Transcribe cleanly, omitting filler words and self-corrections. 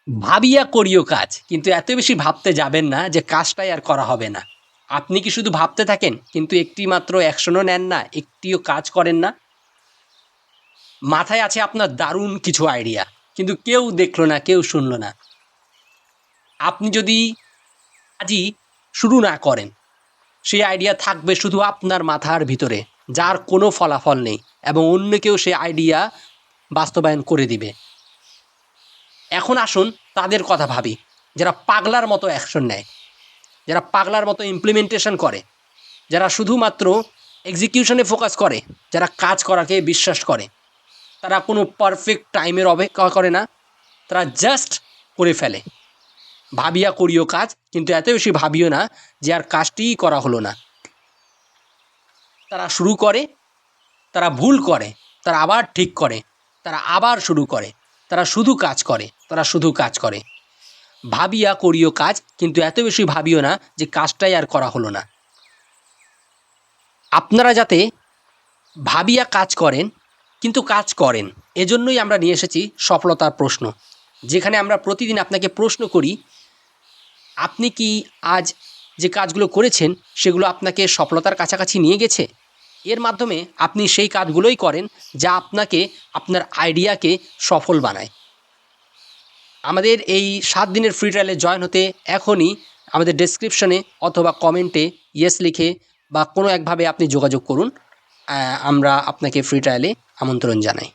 ভাবিয়া করিও কাজ, কিন্তু এত বেশি ভাবতে যাবেন না যে কাজটাই আর করা হবে না। আপনি কি শুধু ভাবতে থাকেন কিন্তু একটি মাত্র অ্যাকশনও নেন না, একটিও কাজ করেন না? মাথায় আছে আপনার দারুণ কিছু আইডিয়া, কিন্তু কেউ দেখলো না, কেউ শুনলো না। আপনি যদি আজই শুরু না করেন, সেই আইডিয়া থাকবে শুধু আপনার মাথার ভিতরে, যার কোনো ফলাফল নেই, এবং অন্য কেউ সেই আইডিয়া বাস্তবায়ন করে দিবে। এখন আসুন তাদের কথা ভাবি, যারা পাগলার মতো অ্যাকশন নেয়, যারা পাগলার মতো ইমপ্লিমেন্টেশন করে, যারা শুধুমাত্র এক্সিকিউশনে ফোকাস করে, যারা কাজ করাকে বিশ্বাস করে। তারা কোনো পারফেক্ট টাইমের অপেক্ষা করে না, তারা জাস্ট করে ফেলে। ভাবিয়া করিও কাজ, কিন্তু এত বেশি ভাবিও না যে আর কাজটিই করা হলো না। তারা শুরু করে, তারা ভুল করে, তারা আবার ঠিক করে, তারা আবার শুরু করে, তারা শুধু কাজ করে, তারা শুধু কাজ করে। ভাবিয়া করিও কাজ, কিন্তু এত বেশি ভাবিও না যে কাজটাই আর করা হলো না। আপনারা যাতে ভাবিয়া কাজ করেন কিন্তু কাজ করেন, এজন্যই আমরা নিয়ে এসেছি সফলতার প্রশ্ন, যেখানে আমরা প্রতিদিন আপনাকে প্রশ্ন করি, আপনি কি আজ যে কাজগুলো করেছেন সেগুলো আপনাকে সফলতার কাছাকাছি নিয়ে গেছে? এর মাধ্যমে আপনি সেই কাজগুলোই করেন যা আপনাকে, আপনার আইডিয়াকে সফল বানায়। আমাদের এই 7 দিনের ফ্রি ট্রায়ালে জয়েন হতে এখনই আমাদের ডেসক্রিপশনে অথবা কমেন্টে ইয়েস লিখে বা কোনো একভাবে আপনি যোগাযোগ করুন। আমরা আপনাকে ফ্রি ট্রায়ালে আমন্ত্রণ জানাই।